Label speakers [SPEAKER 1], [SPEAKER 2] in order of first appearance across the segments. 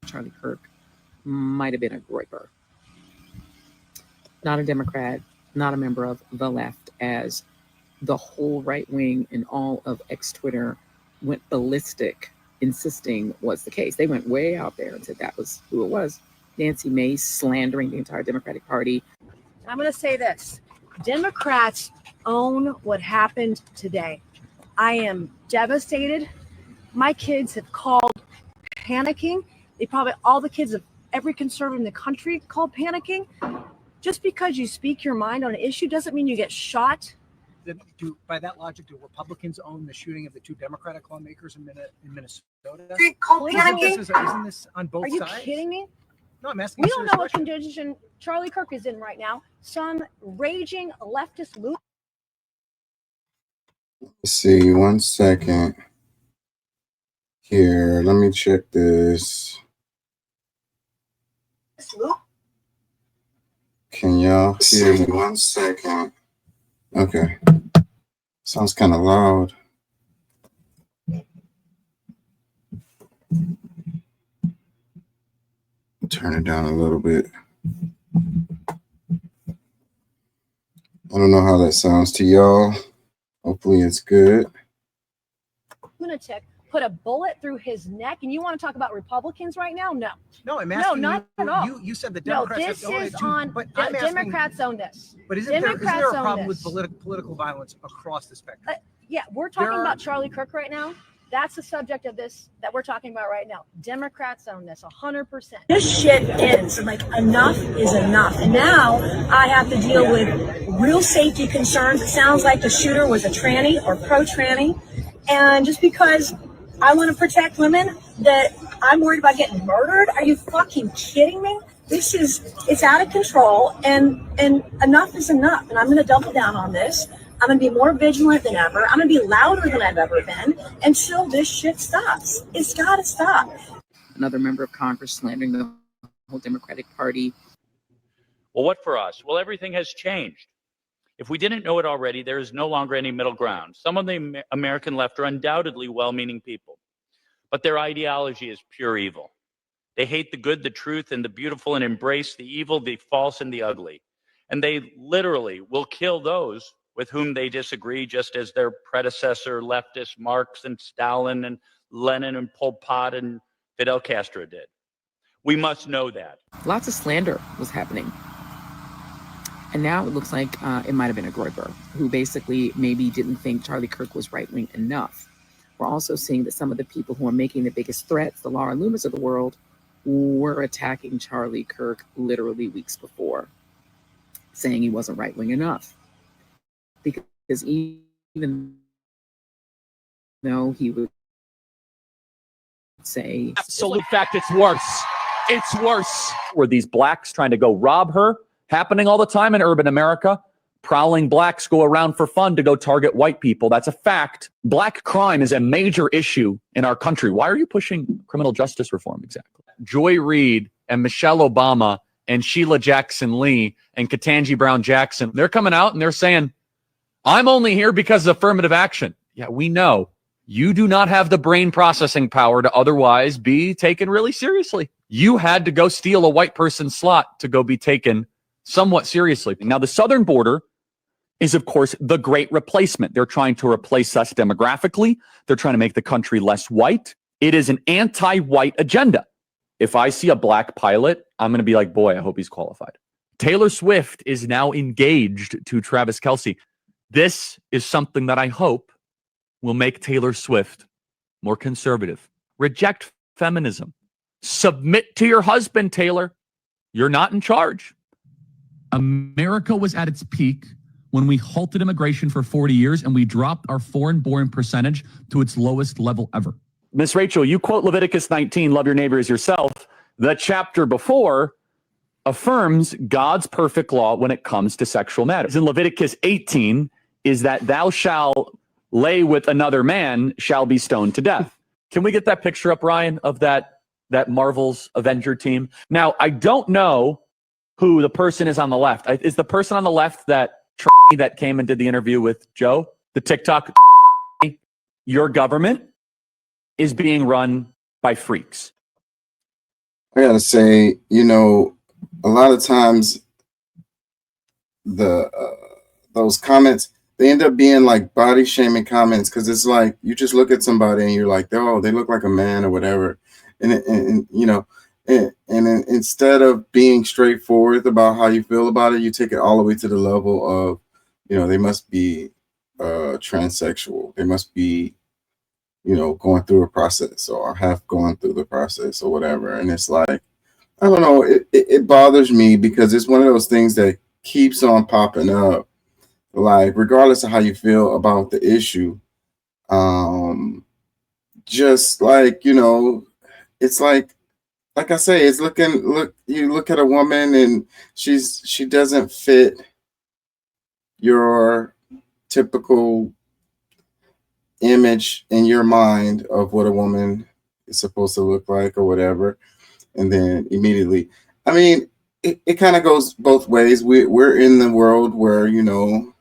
[SPEAKER 1] Charlie Kirk might have been a groyper. Not a Democrat, not a member of the left, as the whole right wing and all of X Twitter went ballistic, insisting was the case. They went way out there and said that was who it was. Nancy Mace slandering the entire Democratic Party.
[SPEAKER 2] I'm going to say this. Democrats own what happened today. I am devastated. My kids have called panicking. All the kids of every conservative in the country called panicking. Just because you speak your mind on an issue doesn't mean you get shot.
[SPEAKER 3] By that logic, do Republicans own the shooting of the two Democratic lawmakers in Minnesota? Isn't this on both sides?
[SPEAKER 2] Are you kidding me?
[SPEAKER 3] No, I'm asking.
[SPEAKER 2] We don't know what condition Charlie Kirk is in right now. Some raging leftist loot.
[SPEAKER 4] Let's see, 1 second. Here, let me check this. Can y'all hear me? 1 second. Okay. Sounds kind of loud. Turn it down a little bit. I don't know how that sounds to y'all. Hopefully it's good.
[SPEAKER 2] Lunatic put a bullet through his neck, and you want to talk about Republicans right now? No.
[SPEAKER 3] No, I'm asking.
[SPEAKER 2] No, not at all.
[SPEAKER 3] You said the Democrats.
[SPEAKER 2] No, this is on. Democrats own this.
[SPEAKER 3] But isn't there a problem with political violence across the spectrum?
[SPEAKER 2] Yeah, we're talking about Charlie Kirk right now. That's the subject of this that we're talking about right now. Democrats own this 100%.
[SPEAKER 5] This shit ends. Like, enough is enough. And now I have to deal with real safety concerns. It sounds like the shooter was a tranny or pro-tranny. And just because I want to protect women, that I'm worried about getting murdered? Are you fucking kidding me? It's out of control, and enough is enough. And I'm going to double down on this. I'm going to be more vigilant than ever. I'm going to be louder than I've ever been until this shit stops. It's got to stop.
[SPEAKER 1] Another member of Congress slandering the whole Democratic Party.
[SPEAKER 6] Well, what for us? Well, everything has changed. If we didn't know it already, there is no longer any middle ground. Some of the American left are undoubtedly well-meaning people, but their ideology is pure evil. They hate the good, the truth, and the beautiful, and embrace the evil, the false, and the ugly. And they literally will kill those with whom they disagree, just as their predecessor leftists Marx and Stalin and Lenin and Pol Pot and Fidel Castro did. We must know that.
[SPEAKER 1] Lots of slander was happening. And now it looks like it might have been a groyper who basically maybe didn't think Charlie Kirk was right-wing enough. We're also seeing that some of the people who are making the biggest threats, the Laura Loomis of the world, were attacking Charlie Kirk literally weeks before, saying he wasn't right-wing enough. Because even though he would say...
[SPEAKER 7] Absolute fact, it's worse. It's worse. Were these blacks trying to go rob her? Happening all the time in urban America. Prowling blacks go around for fun to go target white people. That's a fact. Black crime is a major issue in our country. Why are you pushing criminal justice reform exactly? Joy Reid and Michelle Obama and Sheila Jackson Lee and Ketanji Brown Jackson, they're coming out and they're saying, I'm only here because of affirmative action. Yeah, we know. You do not have the brain processing power to otherwise be taken really seriously. You had to go steal a white person's slot to go be taken somewhat seriously. Now, the southern border is, of course, the great replacement. They're trying to replace us demographically. They're trying to make the country less white. It is an anti-white agenda. If I see a black pilot, I'm going to be like, boy, I hope he's qualified. Taylor Swift is now engaged to Travis Kelce. This is something that I hope will make Taylor Swift more conservative. Reject feminism. Submit to your husband, Taylor. You're not in charge.
[SPEAKER 8] America was at its peak when we halted immigration for 40 years and we dropped our foreign-born percentage to its lowest level ever.
[SPEAKER 7] Miss Rachel, you quote Leviticus 19, love your neighbor as yourself. The chapter before affirms God's perfect law when it comes to sexual matters. In Leviticus 18 is that thou shalt lay with another man shall be stoned to death. Can we get that picture up, Ryan, of that Marvel's Avenger team? Now, I don't know who the person is on the left. Is the person on the left that came and did the interview with Joe? The TikTok? Your government is being run by freaks.
[SPEAKER 4] I gotta say, you know, a lot of times the those comments, they end up being like body shaming comments, because it's like you just look at somebody and you're like, oh, they look like a man or whatever, and you know, and then instead of being straightforward about how you feel about it, you take it all the way to the level of, you know, they must be transsexual, they must be, you know, going through a process or have gone through the process or whatever. And it's like, I don't know, it bothers me because it's one of those things that keeps on popping up, like regardless of how you feel about the issue. Just like, you know, it's like I say, it's you look at a woman and she doesn't fit your typical image in your mind of what a woman is supposed to look like or whatever, and then immediately, I mean, it kind of goes both ways. We're in the world where, you know,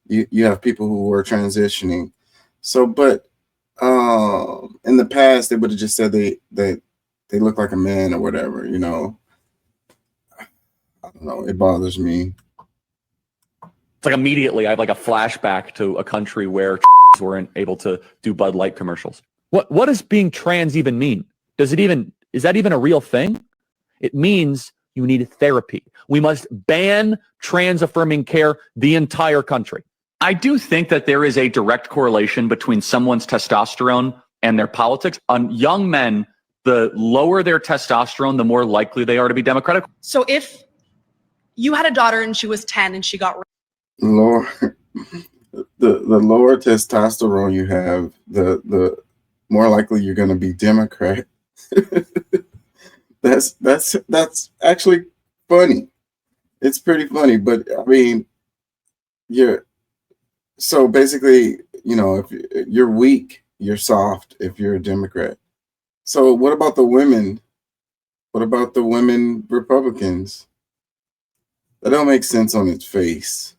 [SPEAKER 4] you have people who are transitioning, so but in the past they would have just said they look like a man or whatever, you know. I don't know, it bothers me.
[SPEAKER 7] It's like immediately I have like a flashback to a country where weren't able to do Bud Light commercials. What does being trans even mean? Is that even a real thing? It means you need therapy. We must ban trans affirming care the entire country. I do think that there is a direct correlation between someone's testosterone and their politics. On young men, the lower their testosterone, the more likely they are to be Democratic.
[SPEAKER 9] So if you had a daughter and she was 10 and she got
[SPEAKER 4] Lower the lower testosterone you have, the more likely you're going to be Democrat. That's actually funny. It's pretty funny, but I mean, so basically, you know, if you're weak, you're soft if you're a Democrat. So what about the women? What about the women Republicans? That don't make sense on its face.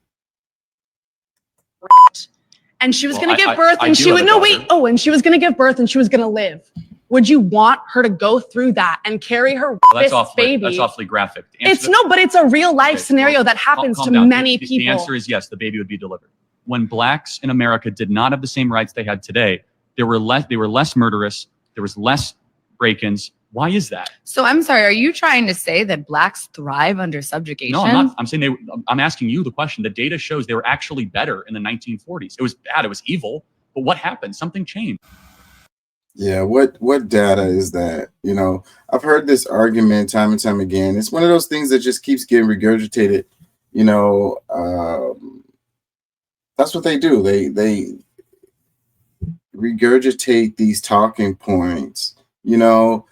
[SPEAKER 9] and she was going to give birth and she would and she was going to give birth and she was going to live. Would you want her to go through that and carry her baby?
[SPEAKER 7] That's awfully graphic.
[SPEAKER 9] It's a real life scenario that happens to many people.
[SPEAKER 7] The answer is yes, the baby would be delivered. When blacks in America did not have the same rights they had today, they were less murderous, there was less break-ins. Why is that?
[SPEAKER 10] So I'm sorry, are you trying to say that blacks thrive under subjugation?
[SPEAKER 7] No, I'm not. I'm saying I'm asking you the question. The data shows they were actually better in the 1940s. It was bad, it was evil, but what happened? Something changed.
[SPEAKER 4] Yeah, what data is that? You know, I've heard this argument time and time again. It's one of those things that just keeps getting regurgitated. You know, that's what they do. They regurgitate these talking points. You know,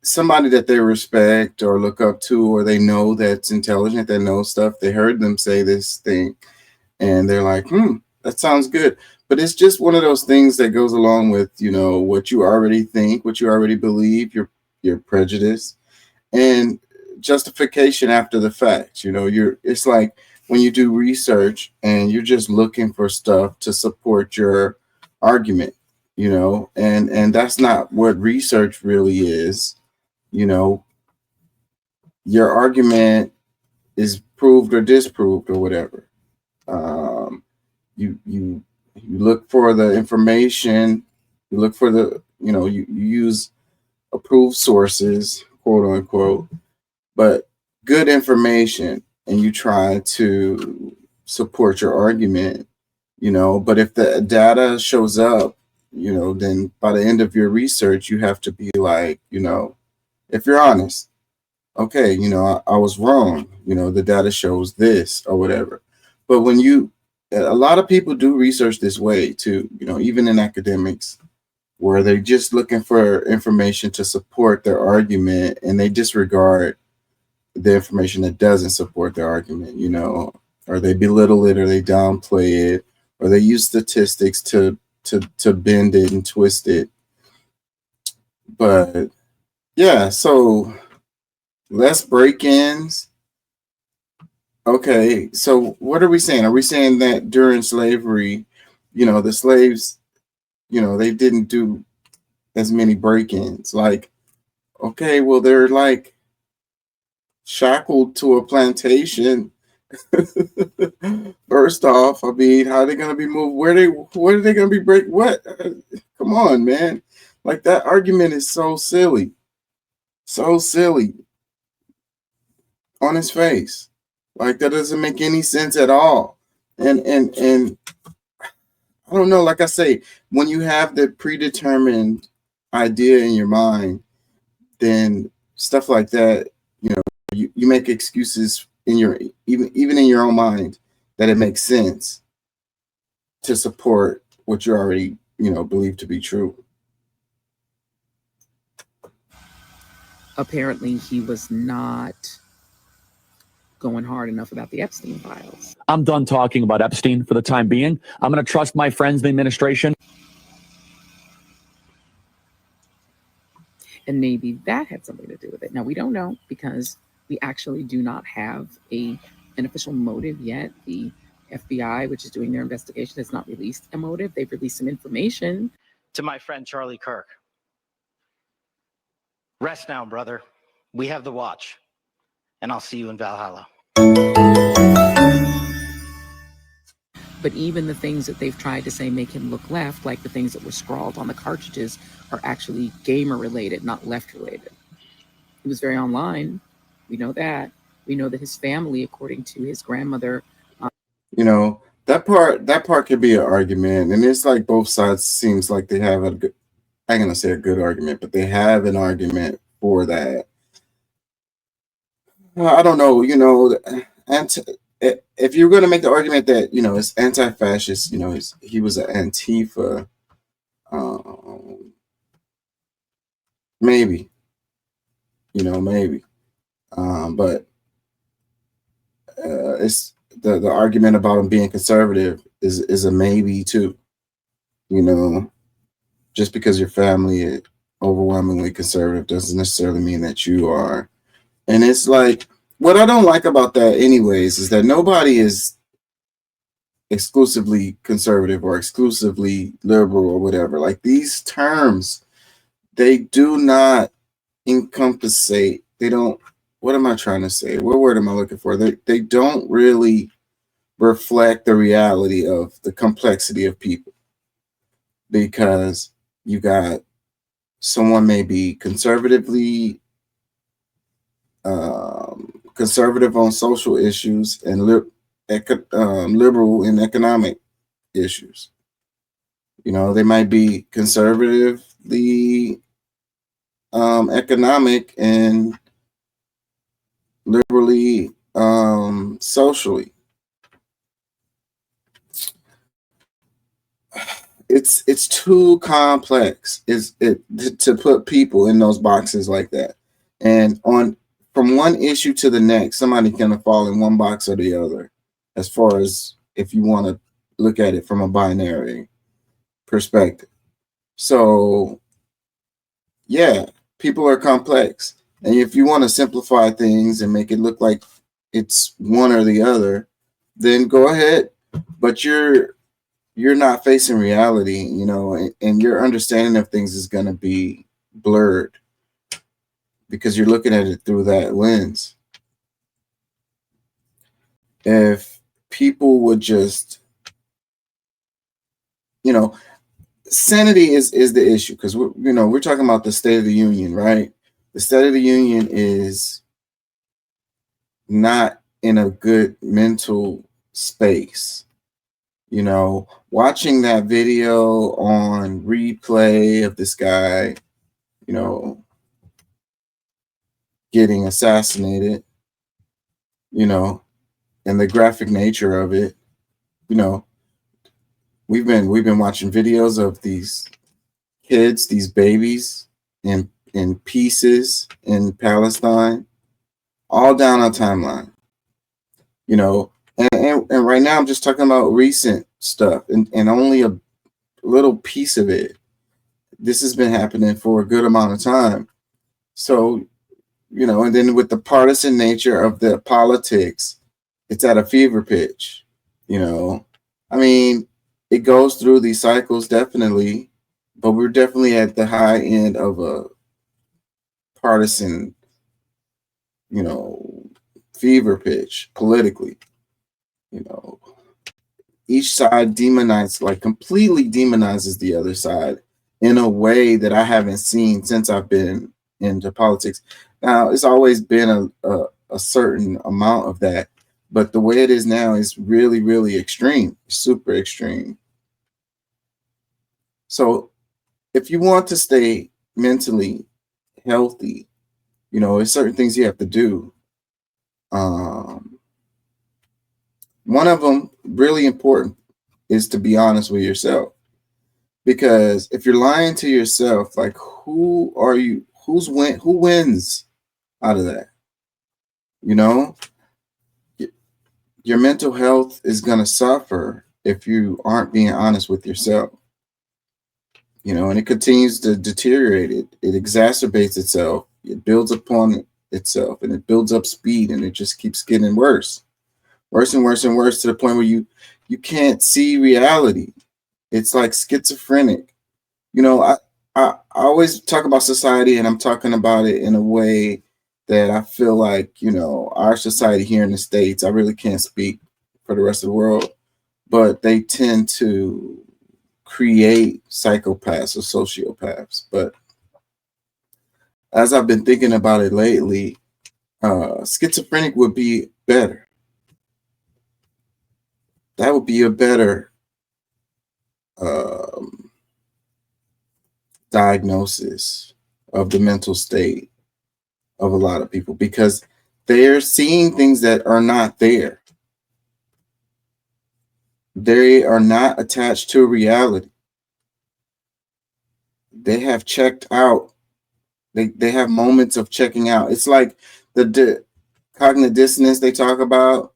[SPEAKER 4] somebody that they respect or look up to, or they know that's intelligent, that knows stuff. They heard them say this thing, and they're like, that sounds good. But it's just one of those things that goes along with, you know, what you already think, what you already believe, your prejudice, and justification after the fact. You know, it's like when you do research and you're just looking for stuff to support your argument, you know, and that's not what research really is. You know, your argument is proved or disproved or whatever. You look for the information, you look for the, you know, you use approved sources, quote unquote, but good information, and you try to support your argument, you know. But if the data shows up, you know, then by the end of your research, you have to be like, you know, if you're honest, okay, you know, I was wrong, you know, the data shows this or whatever. But when a lot of people do research this way too, you know, even in academics, where they're just looking for information to support their argument, and they disregard the information that doesn't support their argument, you know, or they belittle it, or they downplay it, or they use statistics to bend it and twist it. But yeah, so less break-ins. Okay, so what are we saying? Are we saying that during slavery, you know, the slaves, you know, they didn't do as many break-ins? Like, Okay, well, they're like shackled to a plantation. First off, I mean, how are they gonna be moved? Where are they gonna be break? What? Come on, man! Like that argument is so silly, on its face. Like that doesn't make any sense at all. And I don't know. Like I say, when you have the predetermined idea in your mind, then stuff like that, you make excuses in your even in your own mind that it makes sense to support what you already believe to be true.
[SPEAKER 1] Apparently, he was not going hard enough about the Epstein files.
[SPEAKER 7] I'm done talking about Epstein for the time being. I'm going to trust my friends in the administration.
[SPEAKER 1] And maybe that had something to do with it. Now, we don't know because we actually do not have an official motive yet. The FBI, which is doing their investigation, has not released a motive. They've released some information.
[SPEAKER 11] To my friend Charlie Kirk, rest now, brother. We have the watch, and I'll see you in Valhalla.
[SPEAKER 1] But even the things that they've tried to say make him look left, like the things that were scrawled on the cartridges, are actually gamer related, not left related. He was very online. We know that. We know that his family, according to his grandmother,
[SPEAKER 4] that part could be an argument, and it's like both sides seems like they have a good, I'm gonna say a good argument, but they have an argument for that. I don't know, if you're going to make the argument that it's anti-fascist, he was an Antifa, maybe, but it's the argument about him being conservative is a maybe too. Just because your family is overwhelmingly conservative doesn't necessarily mean that you are. And it's like, what I don't like about that anyways is that nobody is exclusively conservative or exclusively liberal or whatever. Like these terms, they do not encompassate, they don't, what am I trying to say? What word am I looking for? They don't really reflect the reality of the complexity of people, because you got someone may be conservatively conservative on social issues and liberal in economic issues. They might be conservatively economic and liberally socially. It's too complex to put people in those boxes like that. And from one issue to the next, somebody can fall in one box or the other, as far as if you want to look at it from a binary perspective. So, yeah, people are complex. And if you want to simplify things and make it look like it's one or the other, then go ahead. But you're not facing reality, and your understanding of things is going to be blurred, because you're looking at it through that lens. If people would just, sanity is the issue, because we're talking about the State of the Union, right? The State of the Union is not in a good mental space. Watching that video on replay of this guy, getting assassinated, and the graphic nature of it, we've been watching videos of these kids, these babies in pieces in Palestine, all down our timeline, and right now I'm just talking about recent stuff and only a little piece of it. This has been happening for a good amount of time. So, and then with the partisan nature of the politics, it's at a fever pitch, I mean, it goes through these cycles, definitely, but we're definitely at the high end of a partisan, fever pitch politically. Each side completely demonizes the other side in a way that I haven't seen since I've been into politics. Now, it's always been a certain amount of that, but the way it is now is really, really extreme, super extreme. So if you want to stay mentally healthy, there's certain things you have to do. One of them, really important, is to be honest with yourself. Because if you're lying to yourself, like, who are you? Who wins out of that? Your mental health is going to suffer if you aren't being honest with yourself. And it continues to deteriorate. It exacerbates itself. It builds upon itself, and it builds up speed, and it just keeps getting worse and worse and worse, to the point where you can't see reality. It's like schizophrenic. I always talk about society, and I'm talking about it in a way that I feel like, our society here in the States, I really can't speak for the rest of the world, but they tend to create psychopaths or sociopaths. But as I've been thinking about it lately, schizophrenic would be better. That would be a better diagnosis of the mental state of a lot of people, because they're seeing things that are not there. They are not attached to reality. They have checked out. They have moments of checking out. It's like the cognitive dissonance they talk about.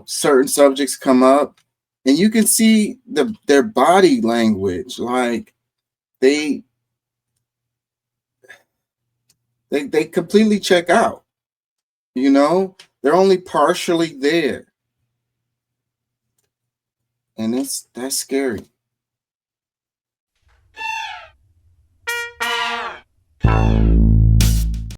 [SPEAKER 4] Certain subjects come up, and you can see their body language, like they completely check out. They're only partially there, and that's scary.